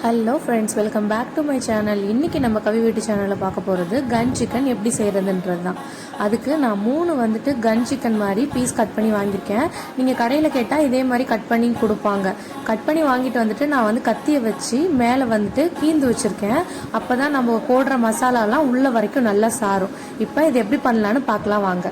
Hello friends, welcome back to my channel. இன்றைக்கி நம்ம கவி வீட்டு சேனலில் பார்க்க போகிறது கன் சிக்கன் எப்படி செய்கிறதுன்றது தான். அதுக்கு நான் 3 கன் சிக்கன் மாதிரி பீஸ் கட் பண்ணி வாங்கியிருக்கேன். நீங்கள் கடையில் கேட்டால் இதே மாதிரி கட் பண்ணி கொடுப்பாங்க. கட் பண்ணி வாங்கிட்டு நான் கத்தியை வச்சு மேலே கீந்து வச்சுருக்கேன். அப்போ தான் நம்ம போடுற மசாலாலாம் உள்ள வரைக்கும் நல்லா சாரும். இப்போ இது எப்படி பண்ணலான்னு பார்க்கலாம் வாங்க.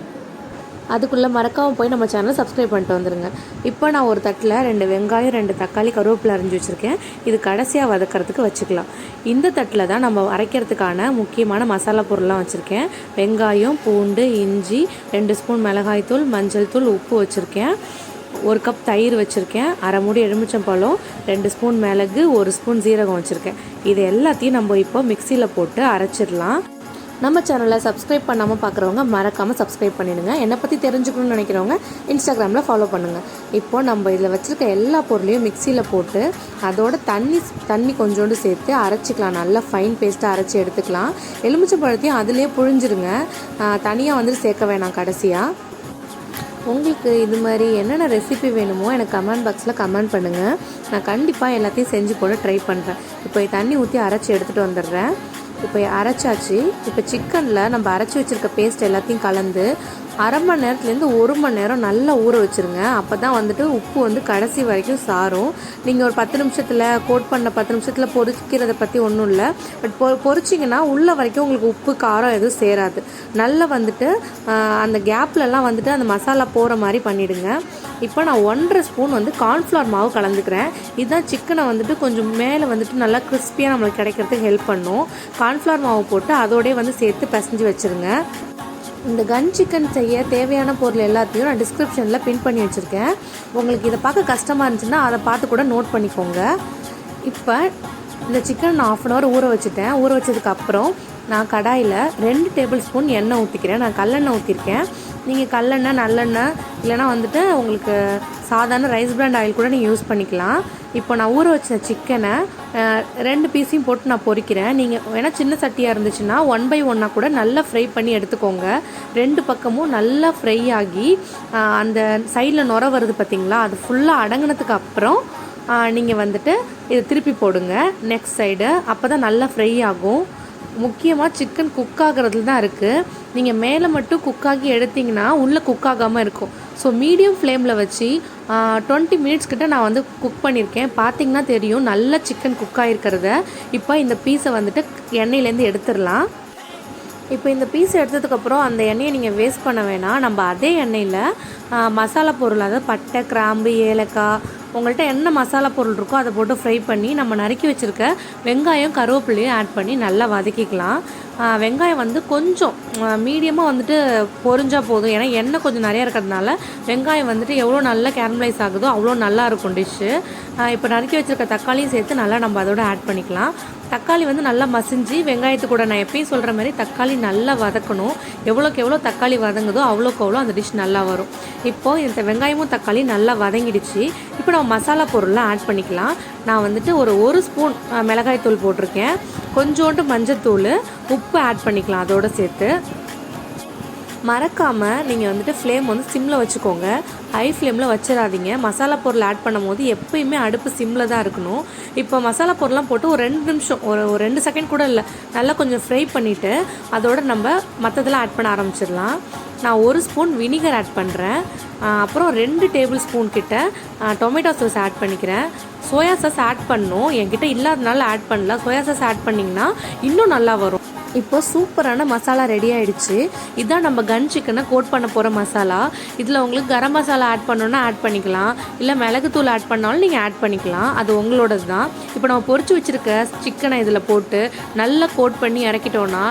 அதுக்குள்ளே மறக்காமல் போய் நம்ம சேனலை சப்ஸ்கிரைப் பண்ணிட்டு வந்துடுங்க. இப்போ நான் ஒரு தட்டில் 2 வெங்காயம், 2 தக்காளி, கருவேப்பிலை அரிஞ்சு வச்சுருக்கேன். இது கடைசியாக வதக்கிறதுக்கு வச்சுக்கலாம். இந்த தட்டில் தான் நம்ம அரைக்கிறதுக்கான முக்கியமான மசாலா பொருள்லாம் வச்சுருக்கேன். வெங்காயம், பூண்டு, இஞ்சி, 2 ஸ்பூன் மிளகாய்த்தூள், மஞ்சள் தூள், உப்பு வச்சுருக்கேன். 1 கப் தயிர் வச்சுருக்கேன். அரை மூடி எலுமிச்சம்பழம், 2 ஸ்பூன் மிளகு, 1 ஸ்பூன் ஜீரகம் வச்சுருக்கேன். இது எல்லாத்தையும் நம்ம இப்போ மிக்சியில் போட்டு அரைச்சிடலாம். நம்ம சேனலை சப்ஸ்கிரைப் பண்ணாமல் பார்க்குறவங்க மறக்காமல் சப்ஸ்கிரைப் பண்ணிடுங்க. என்னை பற்றி தெரிஞ்சுக்கணும்னு நினைக்கிறவங்க இன்ஸ்டாகிராமில் ஃபாலோ பண்ணுங்கள். இப்போது நம்ம இதில் வச்சுருக்க எல்லா பொருளையும் மிக்சியில் போட்டு அதோட தண்ணி கொஞ்சோண்டு சேர்த்து அரைச்சிக்கலாம். நல்லா ஃபைன் பேஸ்ட்டாக அரைச்சி எடுத்துக்கலாம். எலுமிச்சை பழத்தையும் அதிலே புழிஞ்சிருங்க. தனியாக சேர்க்க வேணாம். கடைசியாக உங்களுக்கு இது மாதிரி என்னென்ன ரெசிபி வேணுமோ எனக்கு கமெண்ட் பாக்ஸில் கமெண்ட் பண்ணுங்கள். நான் கண்டிப்பாக எல்லாத்தையும் செஞ்சு போட ட்ரை பண்ணுறேன். இப்போ தண்ணி ஊற்றி அரைச்சி எடுத்துகிட்டு வந்துடுறேன். இப்போ அரைச்சாச்சு. இப்போ சிக்கனில் நம்ம அரைச்சி வச்சுருக்க பேஸ்ட் எல்லாத்தையும் கலந்து அரை மணி நேரத்துலேருந்து 1 மணி நேரம் நல்லா ஊற வச்சுருங்க. அப்போ தான் உப்பு கடைசி வரைக்கும் சாரும். நீங்கள் ஒரு 10 நிமிஷத்தில் கோட் பண்ண 10 நிமிஷத்தில் பொரிக்கிறத பற்றி ஒன்றும் இல்லை. பட் பொரிச்சிங்கன்னா உள்ள வரைக்கும் உங்களுக்கு உப்பு காரம் எதுவும் சேராது. நல்லா அந்த கேப்லலாம் அந்த மசாலா போகிற மாதிரி பண்ணிவிடுங்க. இப்போ நான் 1.5 ஸ்பூன் கார்ன்ஃப்ளவர் மாவு கலந்துக்கிறேன். இதுதான் சிக்கனை கொஞ்சம் மேலே நல்லா கிறிஸ்பியாக நம்மளுக்கு கிடைக்கிறதுக்கு ஹெல்ப் பண்ணும். கார்ன்ஃப்ளவர் மாவு போட்டு அதோடய சேர்த்து பிசைஞ்சு வச்சுருங்க. இந்த கன் சிக்கன் செய்ய தேவையான பொருள் எல்லாத்தையும் நான் டிஸ்கிரிப்ஷனில் பின் பண்ணி வச்சுருக்கேன். உங்களுக்கு இதை பார்க்க கஷ்டமாக இருந்துச்சுன்னா அதை பார்த்து கூட நோட் பண்ணிக்கோங்க. இப்போ இந்த சிக்கன் நான் 1/2 hour ஊற வச்சுட்டேன். ஊற வச்சதுக்கப்புறம் நான் கடாயில் 2 டேபிள் ஸ்பூன் எண்ணெய் ஊற்றிக்கிறேன். நான் கல்லெண்ணெய் ஊற்றிருக்கேன். நீங்கள் கல்லெண்ணெய், நல்லெண்ணெய் இல்லைனா உங்களுக்கு சாதாரண ரைஸ் பிராண்ட் ஆயில் கூட நீங்கள் யூஸ் பண்ணிக்கலாம். இப்போ நான் ஊற வச்ச சிக்கனை 2 பீஸையும் போட்டு நான் பொரிக்கிறேன். நீங்கள் வேணால் சின்ன சட்டியாக இருந்துச்சுன்னா 1 by 1 கூட நல்லா ஃப்ரை பண்ணி எடுத்துக்கோங்க. 2 பக்கமும் நல்லா ஃப்ரை ஆகி அந்த சைடில் நுர வருது பார்த்திங்களா, அது ஃபுல்லாக அடங்கினதுக்கு அப்புறம் நீங்கள் இதை திருப்பி போடுங்க நெக்ஸ்ட் சைடு. அப்போ தான் நல்லா ஃப்ரை ஆகும். முக்கியமாக சிக்கன் குக் ஆகிறதுல தான் இருக்குது. நீங்கள் மேலே மட்டும் குக்காகி எடுத்திங்கன்னா உள்ளே குக் ஆகாமல் இருக்கும். ஸோ மீடியம் ஃப்ளேமில் வச்சு 20 மினிட்ஸ் கிட்ட நான் குக் பண்ணியிருக்கேன். பார்த்திங்கன்னா தெரியும் நல்லா சிக்கன் குக் ஆகிருக்கிறத. இப்போ இந்த பீஸை எண்ணெயிலேருந்து எடுத்துடலாம். இப்போ இந்த பீஸ் எடுத்ததுக்கப்புறம் அந்த எண்ணெயை நீங்கள் வேஸ்ட் பண்ண வேணாம். நம்ம அதே எண்ணெயில் மசாலா பொருள், அதாவது பட்டை, கிராம்பு, ஏலக்காய், உங்கள்கிட்ட என்ன மசாலா பொருள் இருக்கோ அதை போட்டு ஃப்ரை பண்ணி நம்ம நறுக்கி வச்சுருக்க வெங்காயம், கருவேப்பிலையும் ஆட் பண்ணி நல்லா வதக்கிக்கலாம். வெங்காயம் கொஞ்சம் மீடியமாக பொரிஞ்சால் போதும். ஏன்னா எண்ணெய் கொஞ்சம் நிறையா இருக்கிறதுனால வெங்காயம் எவ்வளோ நல்லா கேரமலைஸ் ஆகுதோ அவ்வளோ நல்லாயிருக்கும் டிஷ்ஷு. இப்போ நறுக்கி வச்சுருக்க தக்காளியும் சேர்த்து நல்லா நம்ம அதோட ஆட் பண்ணிக்கலாம். தக்காளி நல்லா மசிஞ்சு வெங்காயத்து கூட நான் எப்பயும் சொல்கிற மாதிரி தக்காளி நல்லா வதக்கணும். எவ்வளோக்கு எவ்வளோ தக்காளி வதங்குதோ அவ்வளோக்கு அவ்வளோ அந்த டிஷ் நல்லா வரும். இப்போது இந்த வெங்காயமும் தக்காளி நல்லா வதங்கிடுச்சு. இப்போ நம்ம மசாலா பொருள்லாம் ஆட் பண்ணிக்கலாம். நான் ஒரு 1 ஸ்பூன் மிளகாய்த்தூள் போட்டிருக்கேன். கொஞ்சோண்டு மஞ்சத்தூள், உப்பு ஆட் பண்ணிக்கலாம் அதோடு சேர்த்து. மறக்காமல் நீங்கள் ஃப்ளேம் சிம்மில் வச்சுக்கோங்க. ஹை ஃப்ளேமில் வச்சிடாதீங்க. மசாலா பொருள் ஆட் பண்ணும் போது எப்பயுமே அடுப்பு சிம்மில் தான் இருக்கணும். இப்போ மசாலா பொருள்லாம் போட்டு ஒரு 2 நிமிஷம், ஒரு 2 செகண்ட் கூட இல்லை, நல்லா கொஞ்சம் ஃப்ரை பண்ணிவிட்டு அதோடு நம்ம மற்றதெல்லாம் ஆட் பண்ண ஆரம்பிச்சிடலாம். நான் 1 ஸ்பூன் வினிகர் ஆட் பண்ணுறேன். அப்புறம் 2 டேபிள் ஸ்பூன் கிட்ட டொமேட்டோ சாஸ் ஆட் பண்ணிக்கிறேன். சோயா சாஸ் ஆட் பண்ணணும். என்கிட்ட இல்லாதனால ஆட் பண்ணல. சோயா சாஸ் ஆட் பண்ணிங்கன்னா இன்னும் நல்லா வரும். இப்போ சூப்பரான மசாலா ரெடி ஆகிடுச்சு. இதுதான் நம்ம கன் சிக்கனை கோட் பண்ண போகிற மசாலா. இதில் உங்களுக்கு கரம் மசாலா ஆட் பண்ணணுன்னா ஆட் பண்ணிக்கலாம், இல்லை மிளகுத்தூள் ஆட் பண்ணாலும் நீங்கள் ஆட் பண்ணிக்கலாம். அது உங்களோடது தான். இப்போ நம்ம பொரிச்சு வச்சுருக்க சிக்கனை இதில் போட்டு நல்லா கோட் பண்ணி இறக்கிட்டோன்னா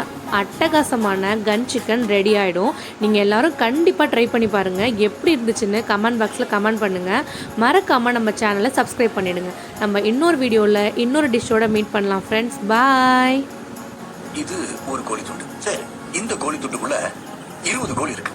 அட்டகாசமான கன் சிக்கன் ரெடி ஆகிடும். நீங்கள் எல்லோரும் கண்டிப்பாக ட்ரை பண்ணி பாருங்கள். எப்படி இருந்துச்சுன்னு கமெண்ட் பாக்ஸில் கமெண்ட் பண்ணுங்கள். மறக்காமல் நம்ம சேனலை சப்ஸ்கிரைப் பண்ணிவிடுங்க. நம்ம இன்னொரு வீடியோவில் இன்னொரு டிஷ்ஷோட மீட் பண்ணலாம் ஃப்ரெண்ட்ஸ். பாய். இது ஒரு கோழி துண்டு. சரி, இந்த கோழி துண்டுக்குள்ள 20 கோழி இருக்கு.